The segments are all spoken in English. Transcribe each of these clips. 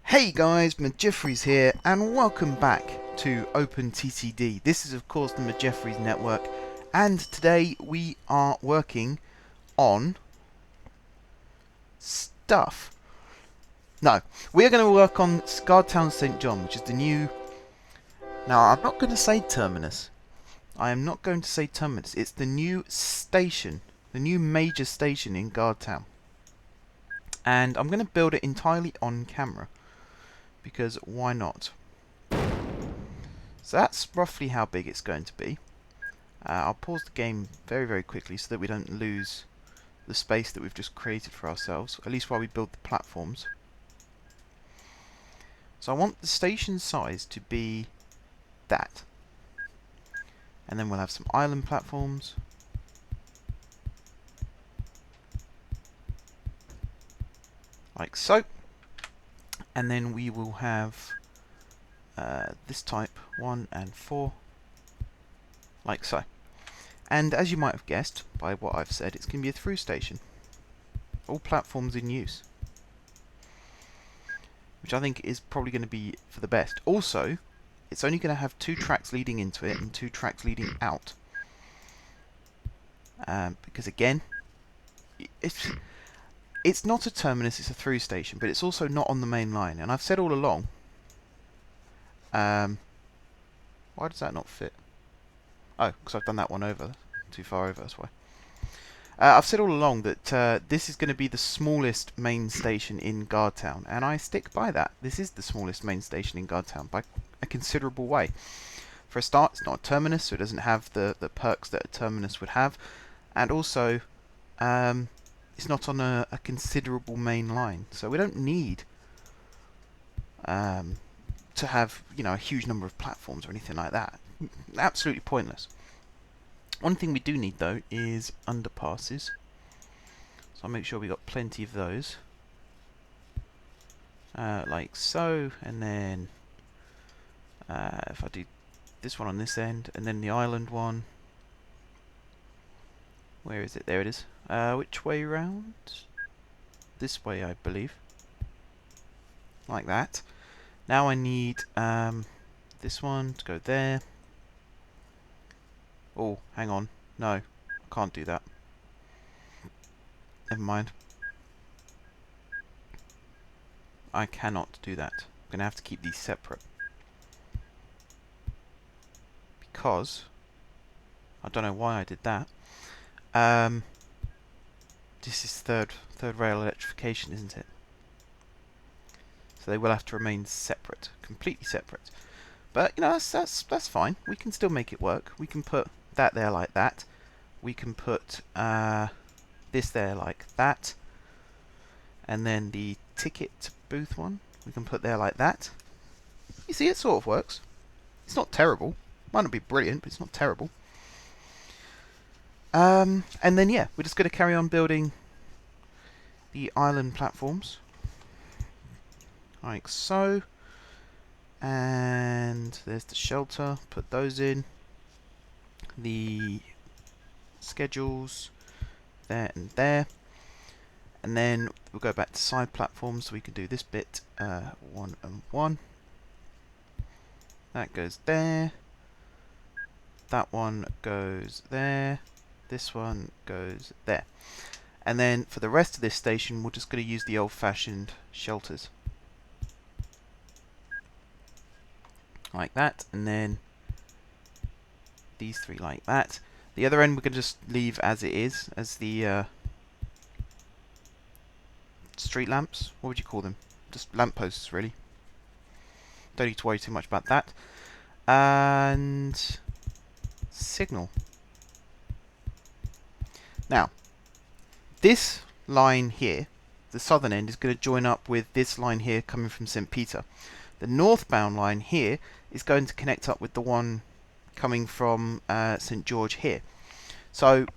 Hey guys, Jeffries here, and welcome back to OpenTTD. This is of course the Jeffries network, and today we are working on stuff. No, we're going to work on Gardtown St John, which is the new... Now, I'm not going to say terminus. I am not going to say terminus. It's the new station, the new major station in Gardtown. And I'm going to build it entirely on camera, because why not? So that's roughly how big it's going to be. I'll pause the game very quickly so that we don't lose the space that we've just created for ourselves, at least while we build the platforms. So I want the station size to be that. And then we'll have some island platforms. Like so. And then we will have this type, 1 and 4. Like so. And as you might have guessed by what I've said, it's going to be a through station. All platforms in use. Which I think is probably going to be for the best. Also, it's only going to have 2 tracks leading into it and 2 tracks leading out. Because again, it's not a terminus, it's a through station, but it's also not on the main line. And I've said all along, why does that not fit? Oh, because I've done that one over, too far over, that's why. I've said all along that this is going to be the smallest main station in Gardtown, and I stick by that. This is the smallest main station in Gardtown by a considerable way. For a start, it's not a terminus, so it doesn't have the perks that a terminus would have, and also it's not on a considerable main line, so we don't need to have, you know, a huge number of platforms or anything like that. Absolutely pointless. One thing we do need though is underpasses, so I'll make sure we got plenty of those, like so. And then if I do this one on this end, and then the island one, where is it? There it is. Which way round? This way, I believe. Like that. Now I need this one to go there. Oh, hang on. No, I can't do that. Never mind. I cannot do that. I'm going to have to keep these separate. Because I don't know why I did that. This is third rail electrification, isn't it? So they will have to remain separate, completely separate. But you know, that's fine. We can still make it work. We can put that there like that. We can put this there like that, and then the ticket booth one we can put there like that. You see, it sort of works. It's not terrible. Might not be brilliant, but it's not terrible. And then yeah, we're just going to carry on building the island platforms like so. And there's the shelter, put those in. The schedules there and there. And then we'll go back to side platforms, so we can do this bit 1 and 1. That goes there. That one goes there. This one goes there. And then for the rest of this station, we're just going to use the old-fashioned shelters. Like that, and then these 3 like that. The other end we're going to just leave as it is, as the street lamps. What would you call them? Just lampposts, really. Don't need to worry too much about that. And signal. Now, this line here, the southern end, is going to join up with this line here coming from St. Peter. The northbound line here is going to connect up with the one coming from St. George here. So,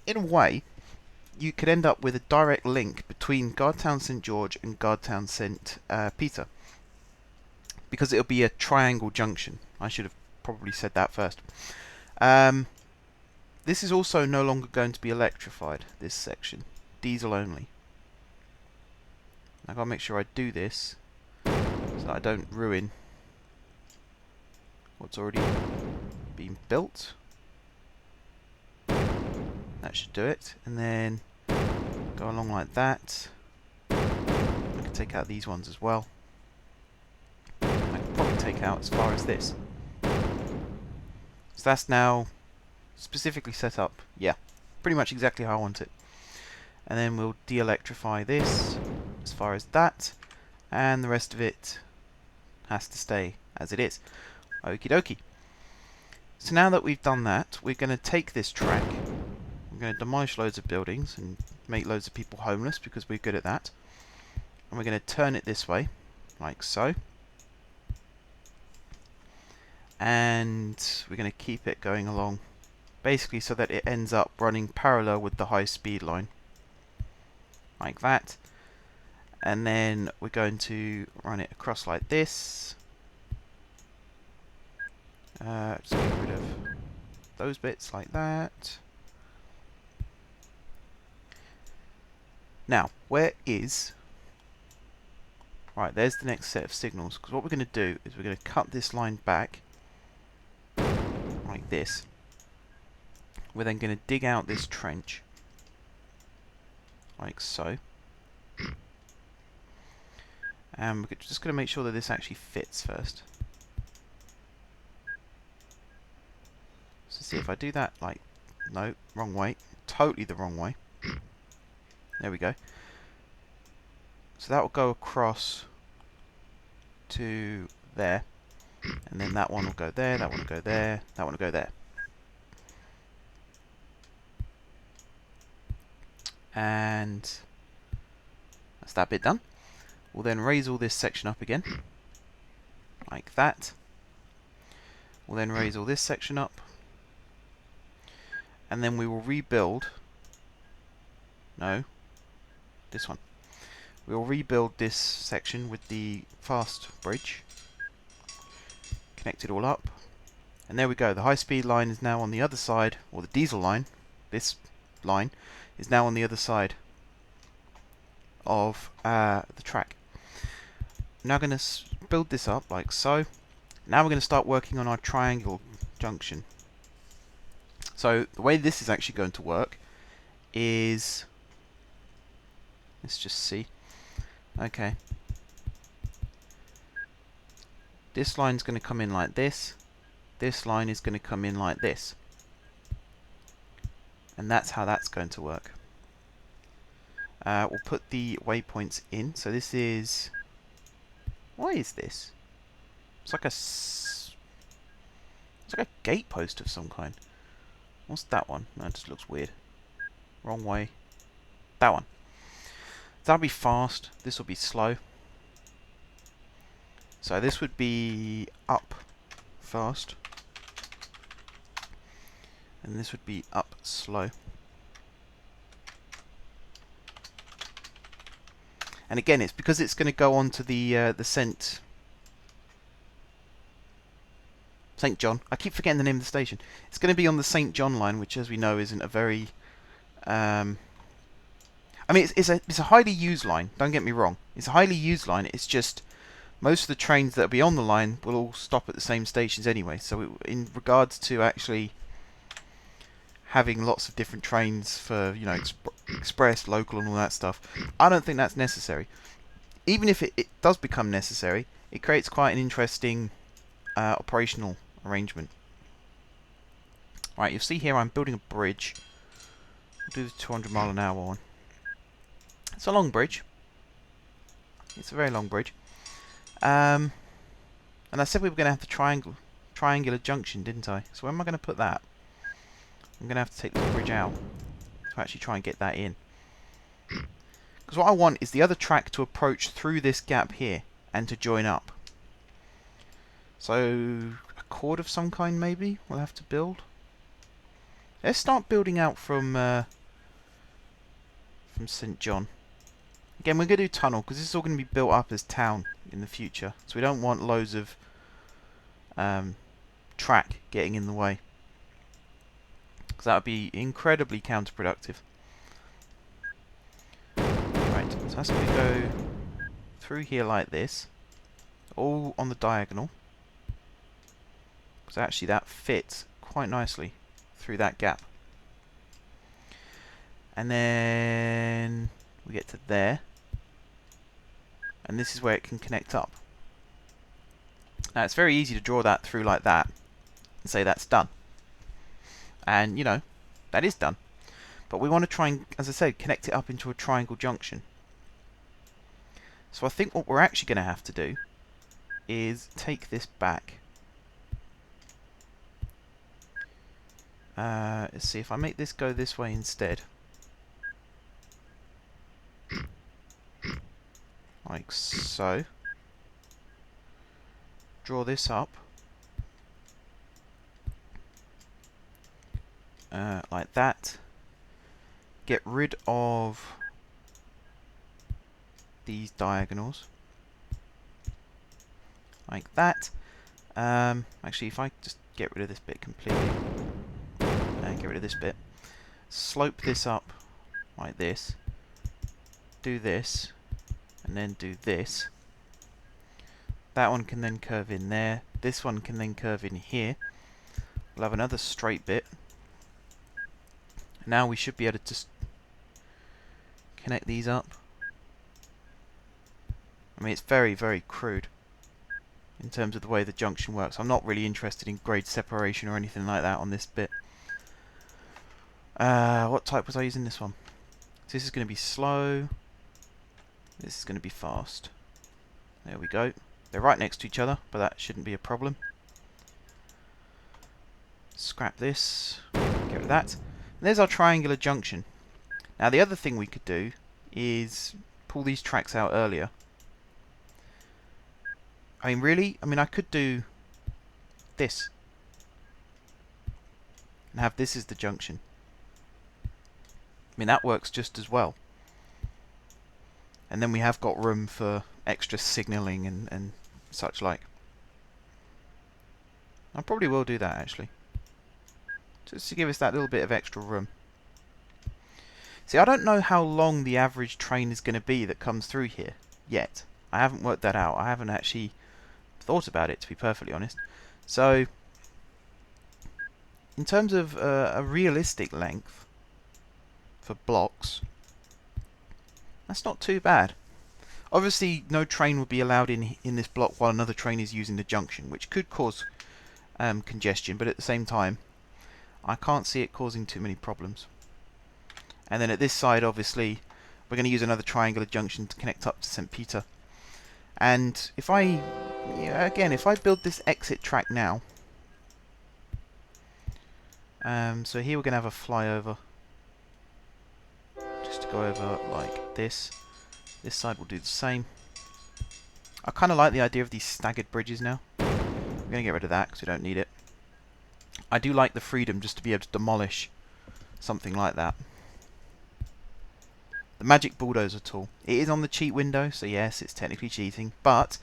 in a way, you could end up with a direct link between Gardtown St. George and Gardtown St. Peter. Because it'll be a triangle junction. I should have probably said that first. This is also no longer going to be electrified, this section. Diesel only. I've got to make sure I do this so that I don't ruin what's already been built. That should do it, and then go along like that. I can take out these ones as well. I can probably take out as far as this. So that's now specifically set up. Yeah, pretty much exactly how I want it. And then we'll de-electrify this as far as that, and the rest of it has to stay as it is. Okie dokie. So now that we've done that, we're going to take this track, we're going to demolish loads of buildings and make loads of people homeless because we're good at that. And we're going to turn it this way, like so. And we're going to keep it going along, basically so that it ends up running parallel with the high speed line. Like that. And then we're going to run it across like this. Just get rid of those bits like that. Now, where is... Right, there's the next set of signals. Because what we're going to do is we're going to cut this line back. Like this. We're then going to dig out this trench. Like so. And we're just going to make sure that this actually fits first. So see if I do that, like, no, wrong way. Totally the wrong way. There we go. So that will go across to there. And then that one will go there, that one will go there, that one will go there. And that's that bit done. We'll then raise all this section up again. Like that. We'll then raise all this section up. And then we will rebuild... No. This one. We'll rebuild this section with the fast bridge. Connect it all up. And there we go. The high-speed line is now on the other side, or the diesel line, this line, is now on the other side of the track. I'm now going to build this up like so. Now we're going to start working on our triangle junction. So the way this is actually going to work is... Let's just see. Okay. This line's going to come in like this. This line is going to come in like this. And that's how that's going to work. We'll put the waypoints in. So this is... Why is this? It's like a gate post of some kind. What's that one? No, it just looks weird. Wrong way. That one. That'll be fast. This will be slow. So this would be up fast. And this would be up slow. And again, it's because it's going to go on to the St John. I keep forgetting the name of the station. It's going to be on the St John line, which, as we know, isn't a very... I mean, it's a highly used line. Don't get me wrong. It's a highly used line. It's just most of the trains that will be on the line will all stop at the same stations anyway. So, in regards to actually having lots of different trains for, you know, express, local, and all that stuff, I don't think that's necessary. Even if it does become necessary, it creates quite an interesting operational arrangement. Right, you'll see here I'm building a bridge. We'll do the 200-mile-an-hour one. It's a long bridge. It's a very long bridge. And I said we were going to have the triangular junction, didn't I? So where am I going to put that? I'm going to have to take this bridge out to actually try and get that in. Because what I want is the other track to approach through this gap here and to join up. So a chord of some kind maybe we'll have to build. Let's start building out from St John. Again, we're going to do tunnel because this is all going to be built up as town in the future. So we don't want loads of track getting in the way. Because that would be incredibly counterproductive. Right, so that's going to go through here like this. all on the diagonal, because actually that fits quite nicely through that gap. And then we get to there, and this is where it can connect up. Now it's very easy to draw that through like that and say that's done. And you know, that is done. But we want to try and, as I said, connect it up into a triangle junction. So I think what we're actually going to have to do is take this back. Let's see, if I make this go this way instead. Like so. Draw this up. Like that. Get rid of these diagonals. Like that. Actually, if I just get rid of this bit completely. And get rid of this bit. Slope this up like this. Do this. And then do this. That one can then curve in there. This one can then curve in here. We'll have another straight bit. Now we should be able to just connect these up. I mean, it's very, very crude in terms of the way the junction works. I'm not really interested in grade separation or anything like that on this bit. What type was I using this one? So this is going to be slow. This is going to be fast. There we go. They're right next to each other, but that shouldn't be a problem. Scrap this. Get rid of that. And there's our triangular junction. Now the other thing we could do is pull these tracks out earlier. I mean, really? I mean, I could do this. And have this as the junction. I mean, that works just as well. And then we have got room for extra signalling and such like. I probably will do that, actually. Just to give us that little bit of extra room. See, I don't know how long the average train is going to be that comes through here yet. I haven't worked that out. I haven't actually thought about it, to be perfectly honest. So, in terms of a realistic length for blocks, that's not too bad. Obviously, no train will be allowed in this block while another train is using the junction, which could cause congestion, but at the same time, I can't see it causing too many problems. And then at this side, obviously, we're going to use another triangular junction to connect up to St. Peter. And if I, again, if I build this exit track now, so here we're going to have a flyover, just to go over like this. This side will do the same. I kind of like the idea of these staggered bridges now. I'm going to get rid of that because we don't need it. I do like the freedom just to be able to demolish something like that. The magic bulldozer tool. It is on the cheat window, so yes, it's technically cheating, but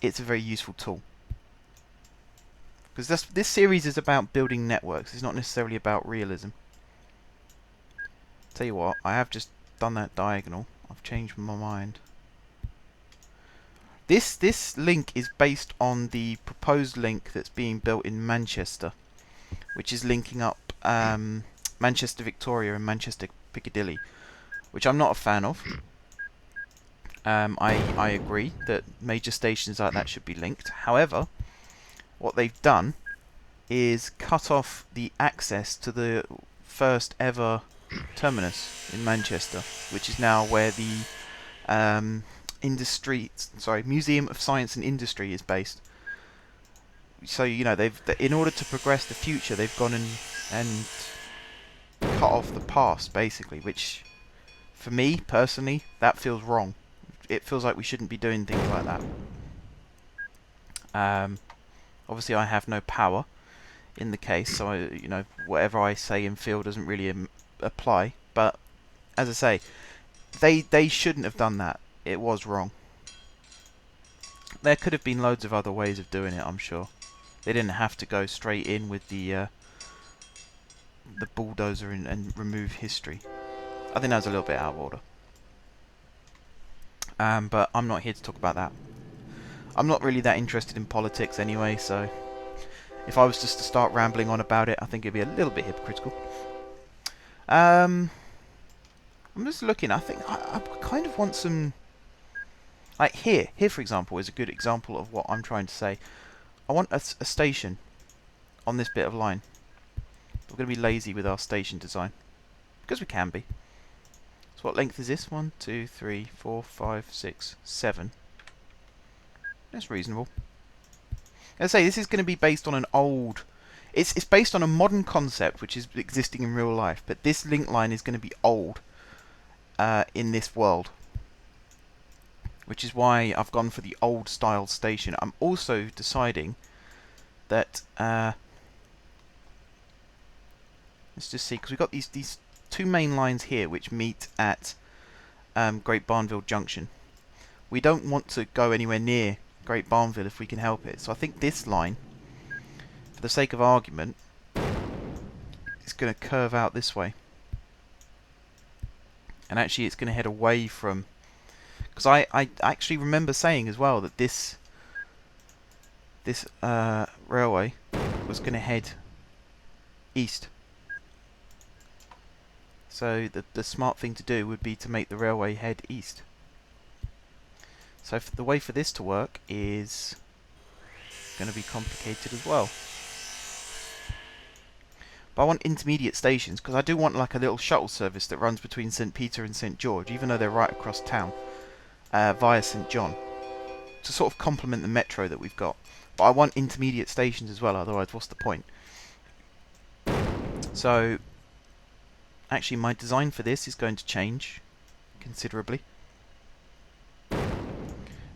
it's a very useful tool. Because this series is about building networks. It's not necessarily about realism. Tell you what, I have just done that diagonal. I've changed my mind. This link is based on the proposed link that's being built in Manchester, which is linking up Manchester Victoria and Manchester Piccadilly, which I'm not a fan of. I agree that major stations like that should be linked. However, what they've done is cut off the access to the first ever terminus in Manchester, which is now where the Museum of Science and Industry is based. So you know, in order to progress the future, they've gone and cut off the past, basically, which for me personally, that feels wrong. It feels like we shouldn't be doing things like that. Obviously, I have no power in the case, so you know, whatever I say and feel doesn't really apply. But as I say, they shouldn't have done that. It was wrong. There could have been loads of other ways of doing it, I'm sure. They didn't have to go straight in with the bulldozer and remove history. I think that was a little bit out of order. But I'm not here to talk about that. I'm not really that interested in politics anyway, so if I was just to start rambling on about it, I think it'd be a little bit hypocritical. I'm just looking. I think I kind of want some, like here for example is a good example of what I'm trying to say. I want a station on this bit of line. We're going to be lazy with our station design because we can be. So what length is this? 1, 2, 3, 4, 5, 6, 7. That's reasonable. As I say, this is going to be based on an old... It's based on a modern concept which is existing in real life, but this link line is going to be old in this world. Which is why I've gone for the old style station. I'm also deciding that... let's just see, because we've got these two main lines here which meet at Great Barnville Junction. We don't want to go anywhere near Great Barnville if we can help it. So I think this line, for the sake of argument, is going to curve out this way. And actually it's going to head away from... Because I actually remember saying as well that this railway was going to head east. So the smart thing to do would be to make the railway head east. So the way for this to work is going to be complicated as well. But I want intermediate stations because I do want like a little shuttle service that runs between St Peter and St George, even though they're right across town, via St John, to sort of complement the metro that we've got. But I want intermediate stations as well, otherwise what's the point? So actually my design for this is going to change considerably.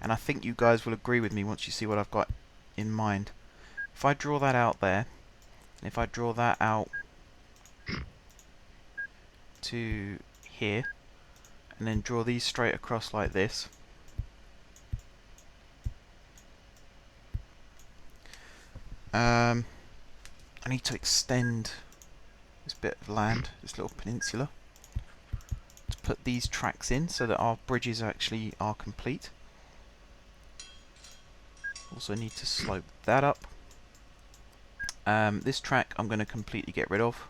And I think you guys will agree with me once you see what I've got in mind. If I draw that out there, and if I draw that out to here, and then draw these straight across like this, I need to extend this bit of land, this little peninsula, to put these tracks in so that our bridges actually are complete. Also need to slope that up. This track I'm going to completely get rid of.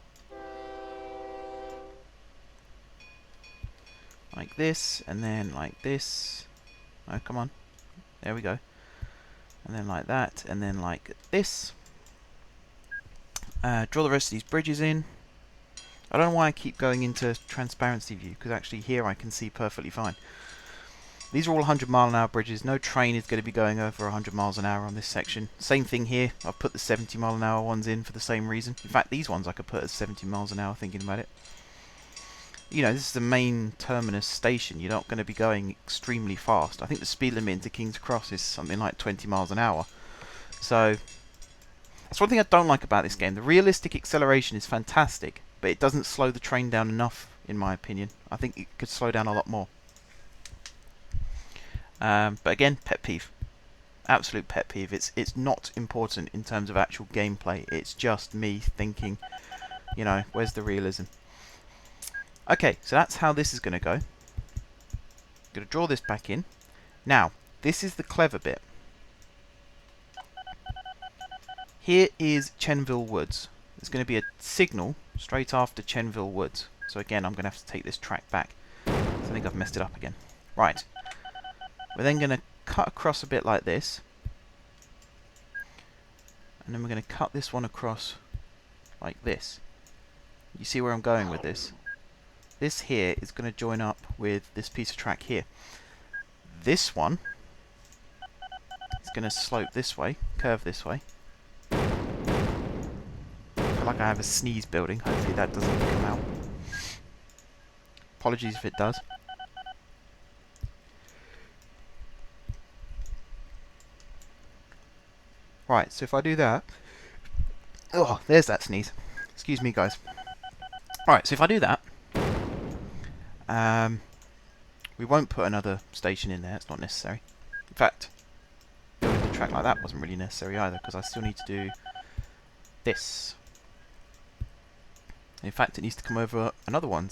Like this, and then like this. Oh, come on. There we go. And then like that, and then like this. Draw the rest of these bridges in. I don't know why I keep going into transparency view, because actually here I can see perfectly fine. These are all 100-mile-an-hour bridges. No train is going to be going over 100 miles an hour on this section. Same thing here. I've put the 70-mile-an-hour ones in for the same reason. In fact, these ones I could put as 70 miles an hour thinking about it. You know, this is the main terminus station. You're not going to be going extremely fast. I think the speed limit into King's Cross is something like 20 miles an hour. So, that's one thing I don't like about this game. The realistic acceleration is fantastic, but it doesn't slow the train down enough, in my opinion. I think it could slow down a lot more. But again, pet peeve. Absolute pet peeve. It's not important in terms of actual gameplay. It's just me thinking, you know, where's the realism? Okay, so that's how this is going to go. I'm going to draw this back in. Now, this is the clever bit. Here is Chenville Woods. There's going to be a signal straight after Chenville Woods. So again, I'm going to have to take this track back. So I think I've messed it up again. Right. We're then going to cut across a bit like this. And then we're going to cut this one across like this. You see where I'm going with this? This here is going to join up with this piece of track here. This one is going to slope this way, curve this way. I feel like I have a sneeze building. Hopefully that doesn't come out. Apologies if it does. Right, so if I do that... Oh, there's that sneeze. Excuse me, guys. Right, so if I do that... we won't put another station in there, it's not necessary. In fact, building the track like that wasn't really necessary either, because I still need to do this. In fact, it needs to come over another one.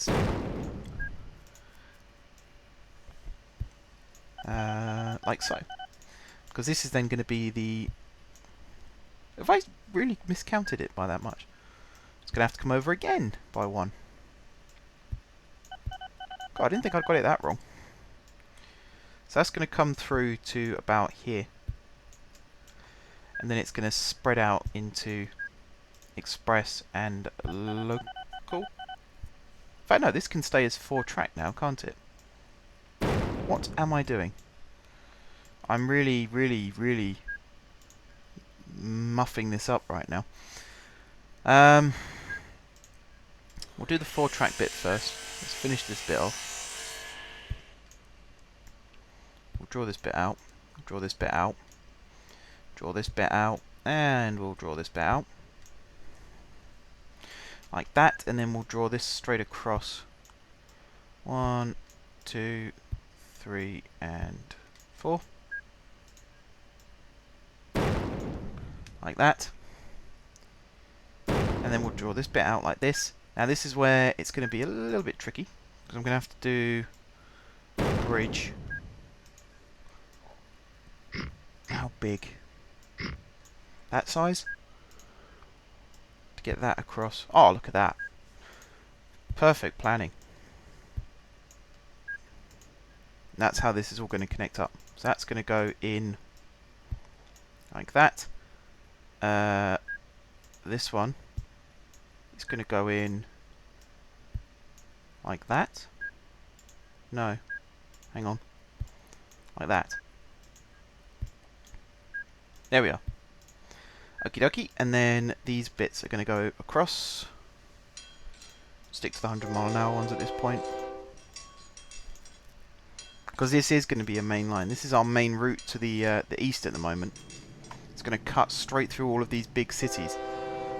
Like so. Because this is then going to be the... Have I really miscounted it by that much? It's going to have to come over again by 1. God, I didn't think I'd got it that wrong. So that's going to come through to about here. And then it's going to spread out into express and local. In fact, no, this can stay as 4-track now, can't it? What am I doing? I'm really, really, really muffing this up right now. We'll do the 4-track bit first. Let's finish this bit off. We'll draw this bit out. Draw this bit out. Draw this bit out. And we'll draw this bit out. Like that. And then we'll draw this straight across. 1, 2, 3, and 4. Like that. And then we'll draw this bit out like this. Now this is where it's going to be a little bit tricky, because I'm going to have to do a bridge. How big? That size? To get that across. Oh, look at that. Perfect planning. And that's how this is all going to connect up. So that's going to go in like that. This one is going to go in like that. No. Hang on. Like that. There we are. Okie dokie. And then these bits are going to go across. Stick to the 100-mile-an-hour ones at this point. Because this is going to be a main line. This is our main route to the east at the moment. It's going to cut straight through all of these big cities.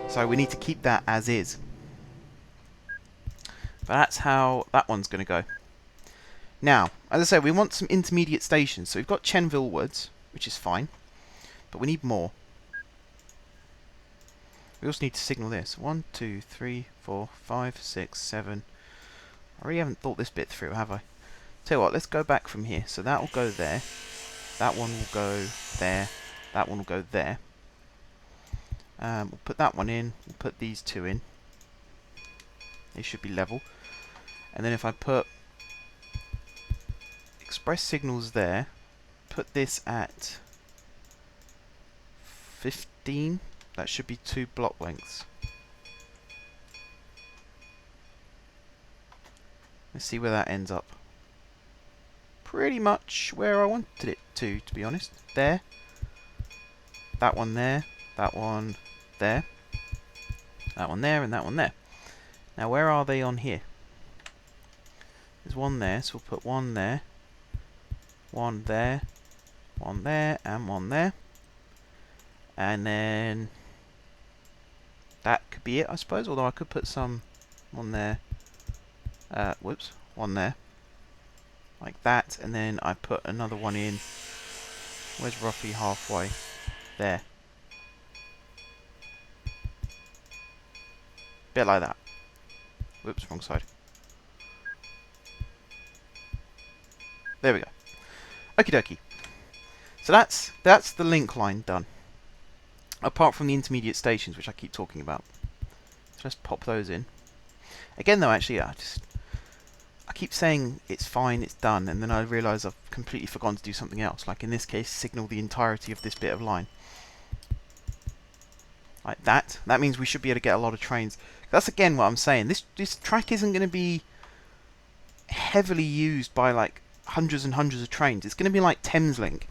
So we need to keep that as is. But that's how that one's going to go. Now, as I said, we want some intermediate stations. So we've got Chenville Woods, which is fine. But we need more. We also need to signal this. 1, 2, 3, 4, 5, 6, 7. I really haven't thought this bit through, have I? Tell you what, let's go back from here. So that will go there. That one will go there. That one will go there. We'll put that one in. We'll put these two in. They should be level. And then if I put express signals there, put this at 15. That should be 2 block lengths. Let's see where that ends up. Pretty much where I wanted it to be honest. There. That one there. That one there. That one there, and that one there. Now where are they on here? There's one there, so we'll put one there. One there. One there, and one there. And then that could be it, I suppose, although I could put some on there. Whoops, one there. Like that, and then I put another one in. Where's roughly halfway? There. Bit like that. Whoops, wrong side. There we go. Okie dokie. So that's the link line done. Apart from the intermediate stations, which I keep talking about. So let's pop those in. Again though, actually, I keep saying it's fine, it's done, and then I realise I've completely forgotten to do something else. Like in this case, signal the entirety of this bit of line. Like that. That means we should be able to get a lot of trains. That's again what I'm saying. This track isn't going to be heavily used by like hundreds and hundreds of trains. It's going to be like Thameslink,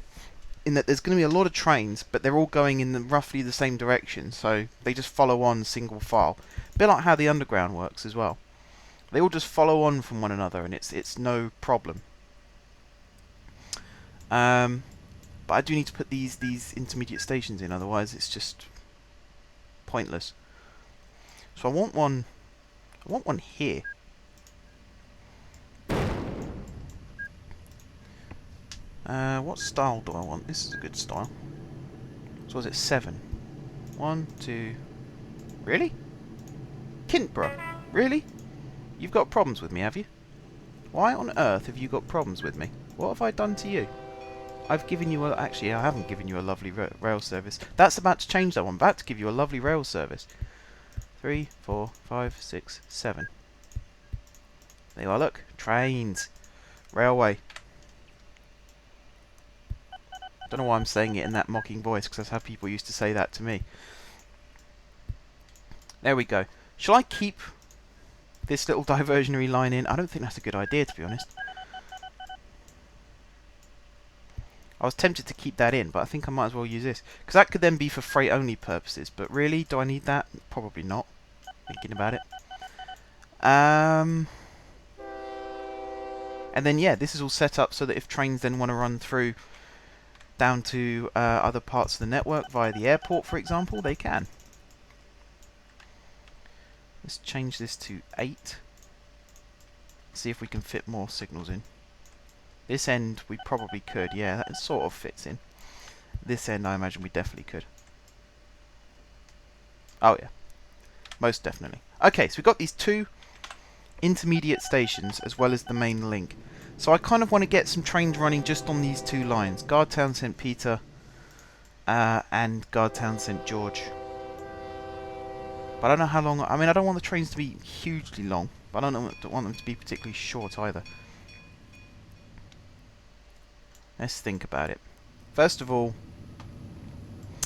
in that there's going to be a lot of trains, but they're all going in roughly the same direction, so they just follow on single file. A bit like how the underground works as well. They all just follow on from one another, and it's no problem. But I do need to put these intermediate stations in, otherwise it's just pointless. So I want one here. What style do I want? This is a good style. So was it 7? 1, 2... Really? Kintborough? Really? You've got problems with me, have you? Why on earth have you got problems with me? What have I done to you? I've given you a... Actually, I haven't given you a lovely rail service. That's about to change, though. I'm about to give you a lovely rail service. 3, 4, 5, 6, 7. There you are, look. Trains. Railway. Don't know why I'm saying it in that mocking voice, because that's how people used to say that to me. There we go. Shall I keep this little diversionary line in? I don't think that's a good idea, to be honest. I was tempted to keep that in, but I think I might as well use this. Because that could then be for freight-only purposes. But really, do I need that? Probably not. Thinking about it. And then, yeah, this is all set up so that if trains then want to run through down to other parts of the network via the airport, for example, they can. Let's change this to 8. See if we can fit more signals in. This end we probably could, yeah, that sort of fits in. This end I imagine we definitely could. Oh yeah, most definitely. Okay, so we've got these 2 intermediate stations as well as the main link. So I kind of want to get some trains running just on these 2 lines. Gardtown St Peter and Gardtown St George. But I don't know how long... I mean, I don't want the trains to be hugely long, but I don't want them to be particularly short either. Let's think about it. First of all,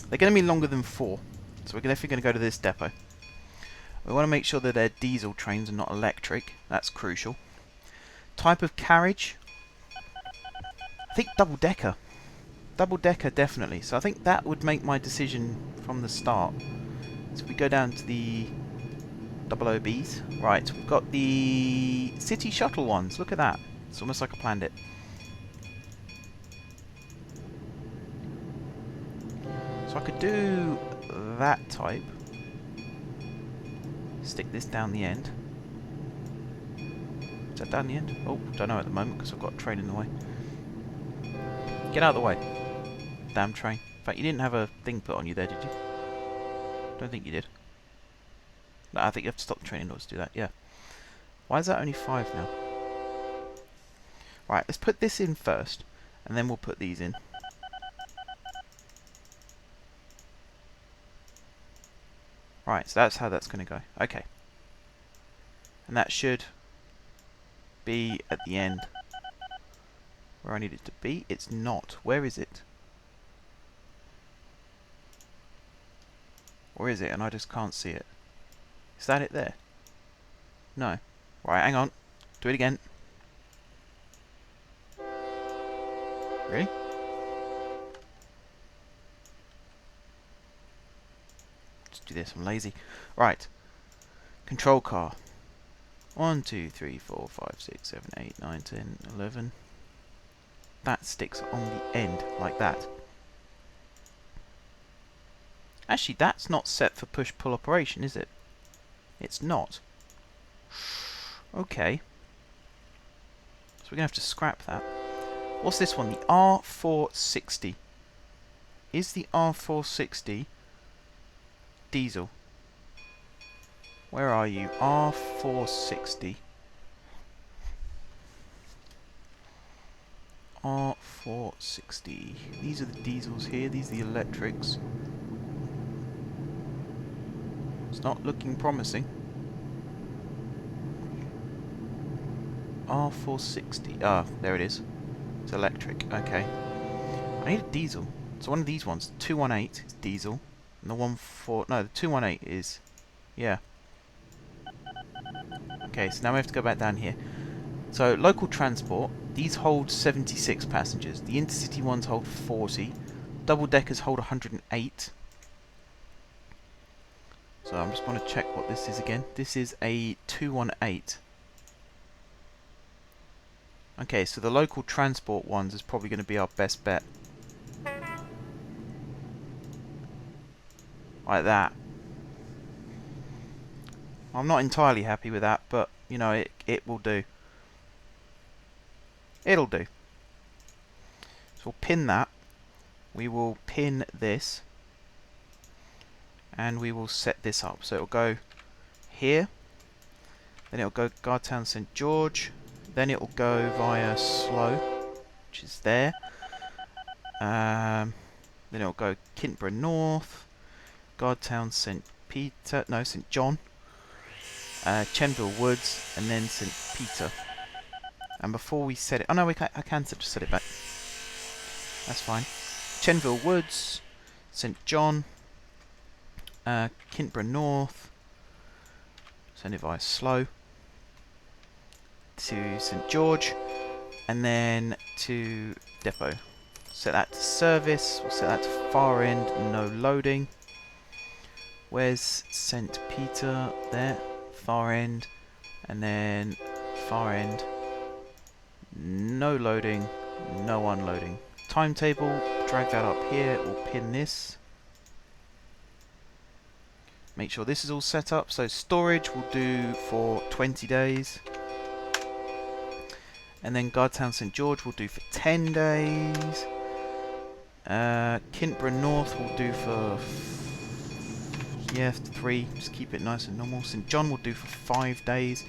they're going to be longer than 4, so we're definitely going to go to this depot. We want to make sure that they're diesel trains and not electric. That's crucial. Type of carriage. I think double-decker. Double-decker, definitely. So I think that would make my decision from the start. So we go down to the OOBs. Right, we've got the city shuttle ones. Look at that. It's almost like I planned it. So I could do that type. Stick this down the end. Is that down the end? Oh, don't know at the moment because I've got a train in the way. Get out of the way. Damn train. In fact, you didn't have a thing put on you there, did you? Don't think you did. No, I think you have to stop the train in order to do that, yeah. Why is that only 5 now? Right, let's put this in first, and then we'll put these in. Right, so that's how that's going to go. Okay. And that should be at the end where I need it to be. It's not. Where is it? Or is it? And I just can't see it. Is that it there? No. Right, hang on. Do it again. Really? Let's do this. I'm lazy. Right. Control car. 1, 2, 3, 4, 5, 6, 7, 8, 9, 10, 11. That sticks on the end like that. Actually, that's not set for push-pull operation, is it? It's not. Okay. So we're going to have to scrap that. What's this one? The R460. Is the R460 diesel? Where are you? R460. R460. These are the diesels here. These are the electrics. It's not looking promising. R460. Ah, there it is. It's electric. Okay. I need a diesel. So one of these ones, 218 is diesel. And the 218 is... yeah. Okay, so now we have to go back down here. So, local transport. These hold 76 passengers. The intercity ones hold 40. Double-deckers hold 108. So I just want to check what this is again. This is a 218. Okay, so the local transport ones is probably going to be our best bet. Like that. I'm not entirely happy with that, but, you know, it will do. It'll do. So we'll pin that. We will pin this. And we will set this up. So it'll go here. Then it'll go Gardtown St George. Then it'll go via Slough, which is there. Then it'll go Kintborough North, Gardtown St John, Chenville Woods, and then St Peter. And before we set it, oh no, I can just set it back. That's fine. Chenville Woods, St John, Kintborough North. Send it via slow to St George, and then to depot. Set that to service. We'll set that to far end. No loading. Where's St Peter? There. Far end, and then far end. No loading. No unloading. Timetable. Drag that up here. We'll pin this. Make sure this is all set up. So storage will do for 20 days. And then Gardtown St George will do for 10 days. Kintborough North will do for 3. Just keep it nice and normal. St John will do for 5 days.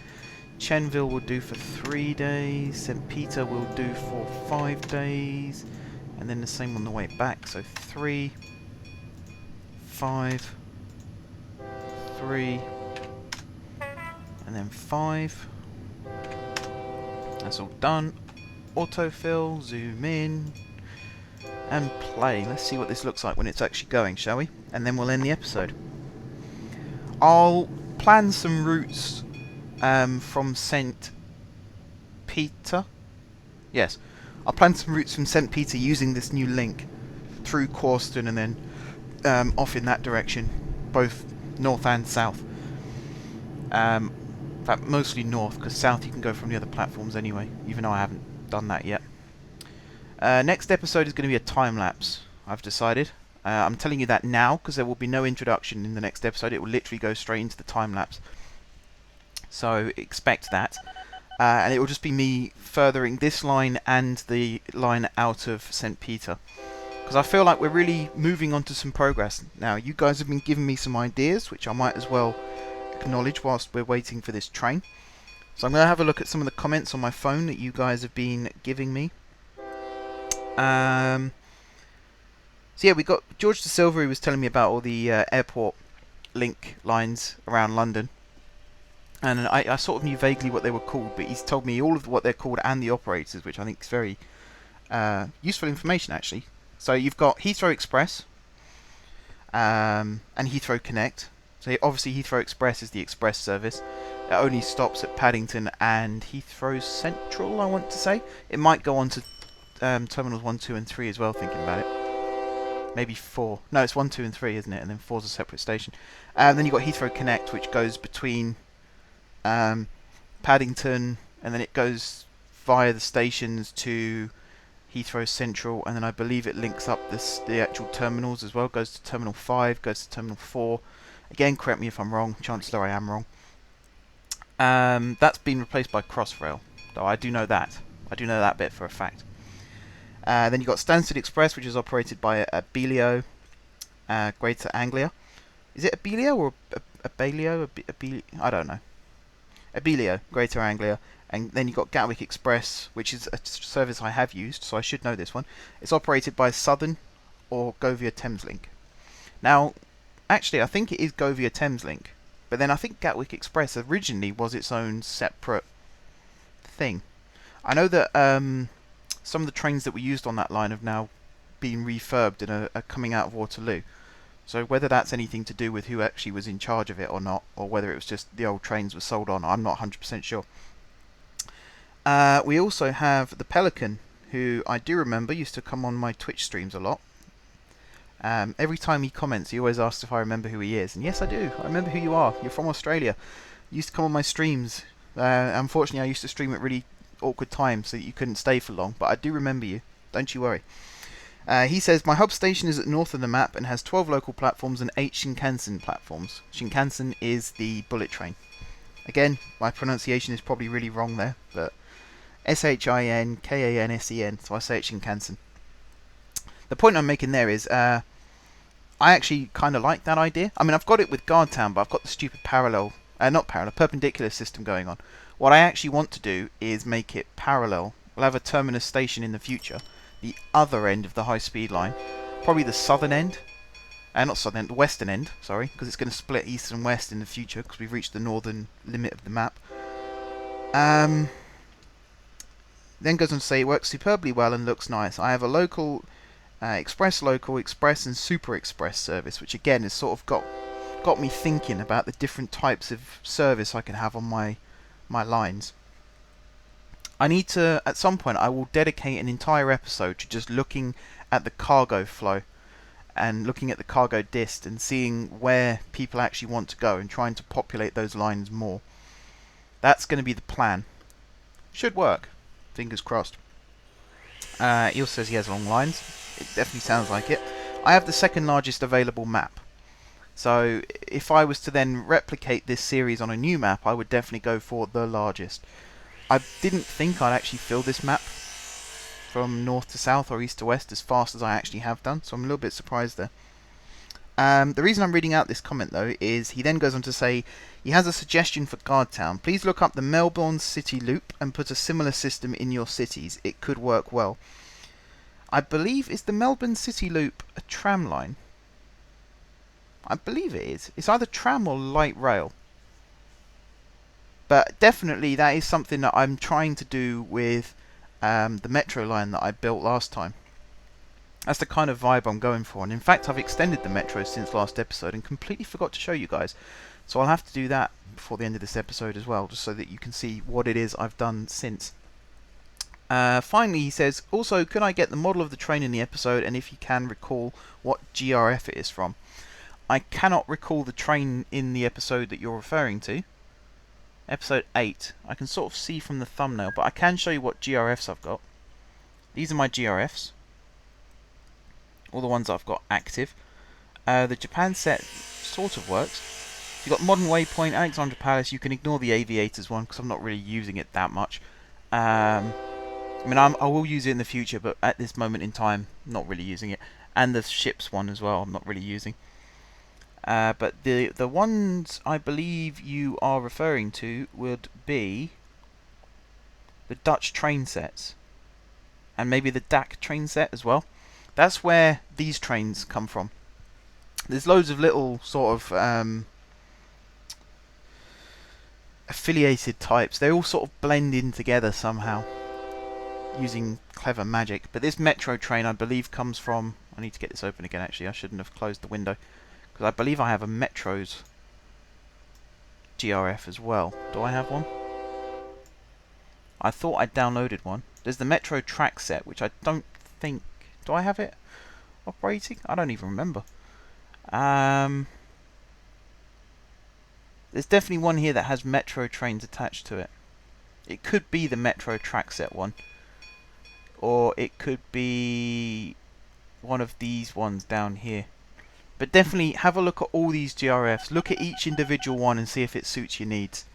Chenville will do for 3 days. St Peter will do for 5 days. And then the same on the way back. So 3, 5, 3, and then 5. That's all done. Autofill, zoom in, and play. Let's see what this looks like when it's actually going, shall we? And then we'll end the episode. I'll plan some routes from St Peter. Yes, I'll plan some routes from St Peter using this new link through Corston and then off in that direction, both north and south. In fact, mostly north, because south you can go from the other platforms anyway, even though I haven't done that yet. Next episode is going to be a time-lapse, I've decided. I'm telling you that now, because there will be no introduction in the next episode. It will literally go straight into the time-lapse. So, expect that. And it will just be me furthering this line and the line out of St. Peter. Because I feel like we're really moving on to some progress. Now, you guys have been giving me some ideas, which I might as well acknowledge whilst we're waiting for this train. So I'm going to have a look at some of the comments on my phone that you guys have been giving me. So yeah, we got George De Silva, who was telling me about all the airport link lines around London. And I sort of knew vaguely what they were called, but he's told me all of what they're called and the operators, which I think is very useful information, actually. So you've got Heathrow Express and Heathrow Connect. So obviously Heathrow Express is the express service. It only stops at Paddington and Heathrow Central, I want to say. It might go on to Terminals 1, 2 and 3 as well, thinking about it. Maybe 4. No, it's 1, 2 and 3, isn't it? And then 4's a separate station. Then you've got Heathrow Connect, which goes between Paddington, and then it goes via the stations to Heathrow Central, and then I believe it links up the actual terminals as well. Goes to Terminal 5, goes to Terminal 4. Again, correct me if I'm wrong. Chances are I am wrong. That's been replaced by Crossrail, though I do know that. I do know that bit for a fact. Then you've got Stansted Express, which is operated by Abellio, Greater Anglia. Is it Abellio or Abellio? I don't know. Abellio, Greater Anglia. And then you've got Gatwick Express, which is a service I have used, so I should know this one. It's operated by Southern or Go via Thameslink. Now, actually, I think it is Go via Thameslink, but then I think Gatwick Express originally was its own separate thing. I know that some of the trains that were used on that line have now been refurbed and are coming out of Waterloo. So whether that's anything to do with who actually was in charge of it or not, or whether it was just the old trains were sold on, I'm not 100% sure. We also have the Pelican, who I do remember used to come on my Twitch streams a lot. Every time he comments, he always asks if I remember who he is. And yes, I do. I remember who you are. You're from Australia. You used to come on my streams. Unfortunately, I used to stream at really awkward times, so that you couldn't stay for long. But I do remember you. Don't you worry. He says, my hub station is at north of the map and has 12 local platforms and 8 Shinkansen platforms. Shinkansen is the bullet train. Again, my pronunciation is probably really wrong there, but Shinkansen, so I say it Shinkansen. The point I'm making there is, I actually kind of like that idea. I mean, I've got it with Gardtown, but I've got the stupid perpendicular system going on. What I actually want to do is make it parallel. We'll have a terminus station in the future the other end of the high-speed line, probably the southern end, not southern end, the western end, sorry, because it's going to split east and west in the future because we've reached the northern limit of the map. Then goes on to say it works superbly well and looks nice. I have a local, express, and super express service, which again has sort of got me thinking about the different types of service I can have on my lines. I need to, at some point, I will dedicate an entire episode to just looking at the cargo flow and looking at the cargo dist and seeing where people actually want to go and trying to populate those lines more. That's going to be the plan. Should work. Fingers crossed. He also says he has long lines. It definitely sounds like it. I have the second largest available map. So if I was to then replicate this series on a new map, I would definitely go for the largest. I didn't think I'd actually fill this map from north to south or east to west as fast as I actually have done, so I'm a little bit surprised there. The reason I'm reading out this comment though is he then goes on to say he has a suggestion for Gardtown. Please look up the Melbourne City Loop and put a similar system in your cities. It could work well. I believe, is the Melbourne City Loop a tram line? I believe it is. It's either tram or light rail. But definitely that is something that I'm trying to do with the metro line that I built last time. That's the kind of vibe I'm going for. And in fact, I've extended the metro since last episode and completely forgot to show you guys. So I'll have to do that before the end of this episode as well, just so that you can see what it is I've done since. Finally, he says, also, could I get the model of the train in the episode, and if you can, recall what GRF it is from? I cannot recall the train in the episode that you're referring to. Episode 8. I can sort of see from the thumbnail, but I can show you what GRFs I've got. These are my GRFs. All the ones I've got active. The Japan set sort of works. You've got Modern Waypoint, Alexandra Palace. You can ignore the Aviators one because I'm not really using it that much. I mean, I will use it in the future, but at this moment in time, not really using it. And the ships one as well, I'm not really using. But the ones I believe you are referring to would be the Dutch train sets. And maybe the DAC train set as well. That's where these trains come from. There's loads of little sort of affiliated types. They all sort of blend in together somehow using clever magic. But this metro train, I believe, comes from... I need to get this open again, actually. I shouldn't have closed the window. Because I believe I have a Metro's GRF as well. Do I have one? I thought I downloaded one. There's the Metro track set, which I don't think... Do I have it operating? I don't even remember. There's definitely one here that has Metro trains attached to it. It could be the Metro track set one. Or it could be one of these ones down here. But definitely have a look at all these GRFs. Look at each individual one and see if it suits your needs.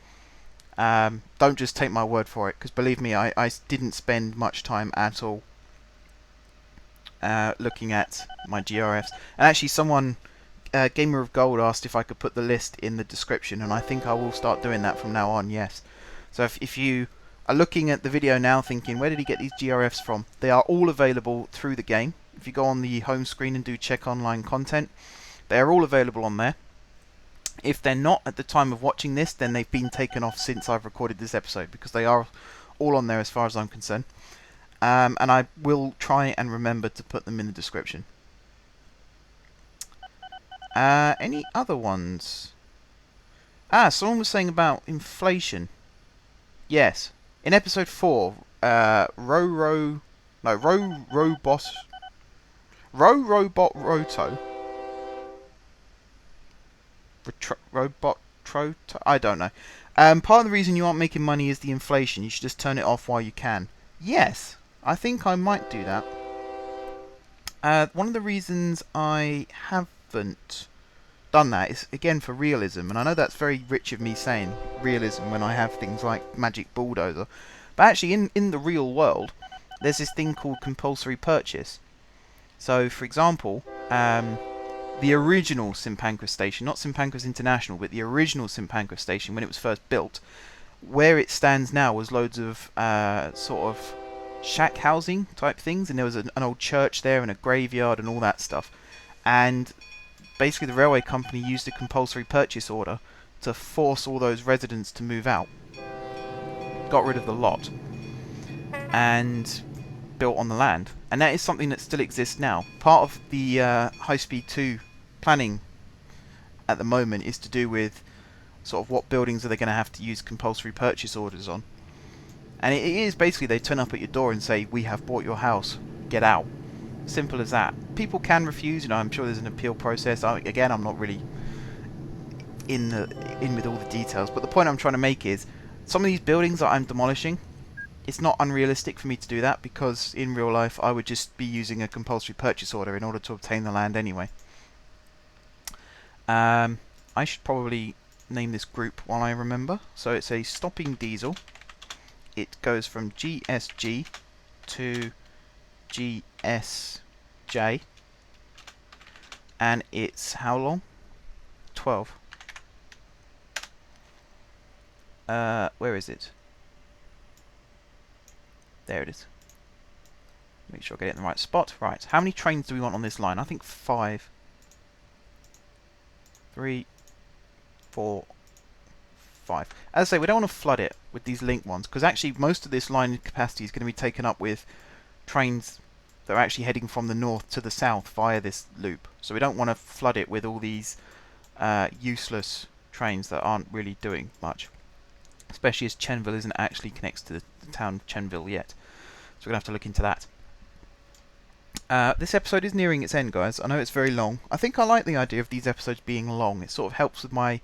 Don't just take my word for it, because believe me, I didn't spend much time at all looking at my GRFs. And actually someone, Gamer of Gold, asked if I could put the list in the description, and I think I will start doing that from now on, yes. So if you are looking at the video now thinking, where did he get these GRFs from? They are all available through the game. If you go on the home screen and do check online content, they are all available on there. If they're not at the time of watching this, then they've been taken off since I've recorded this episode, because they are all on there as far as I'm concerned. And I will try and remember to put them in the description. Any other ones? Someone was saying about inflation. Yes. In episode 4, Robot Roto. Robot Troto? I don't know. Part of the reason you aren't making money is the inflation. You should just turn it off while you can. Yes, I think I might do that. One of the reasons I haven't done that is, again, for realism. And I know that's very rich of me saying realism when I have things like Magic Bulldozer. But actually, in the real world, there's this thing called compulsory purchase. So, for example, the original St Pancras station, not St Pancras International, but the original St Pancras station when it was first built, where it stands now was loads of sort of shack housing type things, and there was an old church there and a graveyard and all that stuff. And basically the railway company used a compulsory purchase order to force all those residents to move out. Got rid of the lot and built on the land. And that is something that still exists now. Part of the High Speed 2 planning at the moment is to do with sort of what buildings are they going to have to use compulsory purchase orders on. And it is basically they turn up at your door and say, we have bought your house, get out. Simple as that. People can refuse, I'm sure there's an appeal process. Again, I'm not really in with all the details, but the point I'm trying to make is some of these buildings that I'm demolishing, it's not unrealistic for me to do that, because in real life I would just be using a compulsory purchase order in order to obtain the land anyway. I should probably name this group while I remember. So it's a stopping diesel. It goes from GSG to GSJ, and it's how long? 12. Where is it? There it is. Make sure I get it in the right spot. Right, how many trains do we want on this line? I think 5. 3, 4, 5. As I say, we don't want to flood it with these link ones, because actually most of this line capacity is going to be taken up with trains that are actually heading from the north to the south via this loop. So we don't want to flood it with all these useless trains that aren't really doing much. Especially as Chenville isn't actually connected to the town of Chenville yet. So we're going to have to look into that. This episode is nearing its end, guys. I know it's very long. I think I like the idea of these episodes being long. It sort of helps with my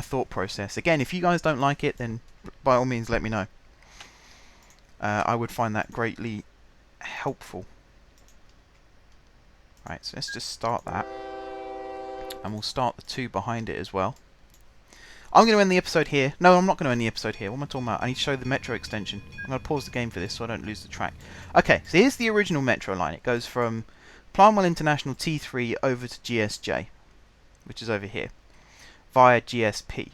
thought process. Again, if you guys don't like it, then by all means let me know. I would find that greatly helpful. Right, so let's just start that. And we'll start the 2 behind it as well. I'm going to end the episode here. No, I'm not going to end the episode here. What am I talking about? I need to show the metro extension. I'm going to pause the game for this so I don't lose the track. Okay, so here's the original metro line. It goes from Planwell International T3 over to GSJ, which is over here, via GSP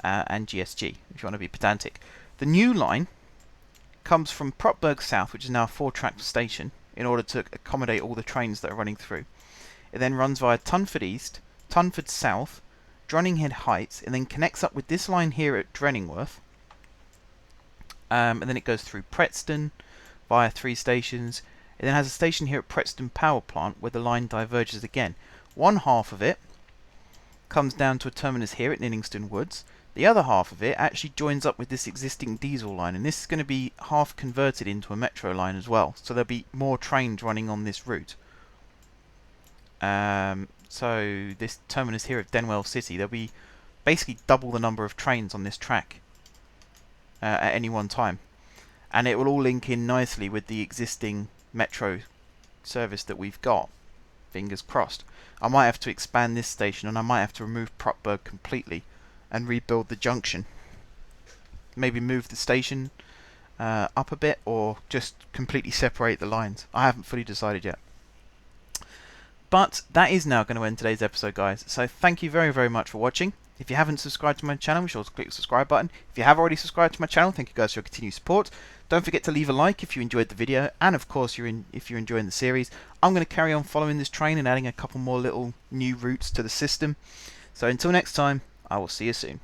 and GSG, if you want to be pedantic. The new line comes from Propberg South, which is now a 4-track station, in order to accommodate all the trains that are running through. It then runs via Tunford East, Tunford South, Dronninghead Heights, and then connects up with this line here at Drenningworth. And then it goes through Preston via 3 stations. It then has a station here at Preston Power Plant where the line diverges again. One half of it comes down to a terminus here at Ninningston Woods. The other half of it actually joins up with this existing diesel line, and this is going to be half converted into a metro line as well. So there'll be more trains running on this route. So this terminus here at Denwell City, there'll be basically double the number of trains on this track at any one time. And it will all link in nicely with the existing metro service that we've got. Fingers crossed. I might have to expand this station, and I might have to remove Propberg completely and rebuild the junction. Maybe move the station up a bit, or just completely separate the lines. I haven't fully decided yet. But that is now going to end today's episode, guys. So thank you very, very much for watching. If you haven't subscribed to my channel, be sure to click the subscribe button. If you have already subscribed to my channel, thank you guys for your continued support. Don't forget to leave a like if you enjoyed the video, and of course if you're enjoying the series. I'm going to carry on following this train and adding a couple more little new routes to the system. So until next time, I will see you soon.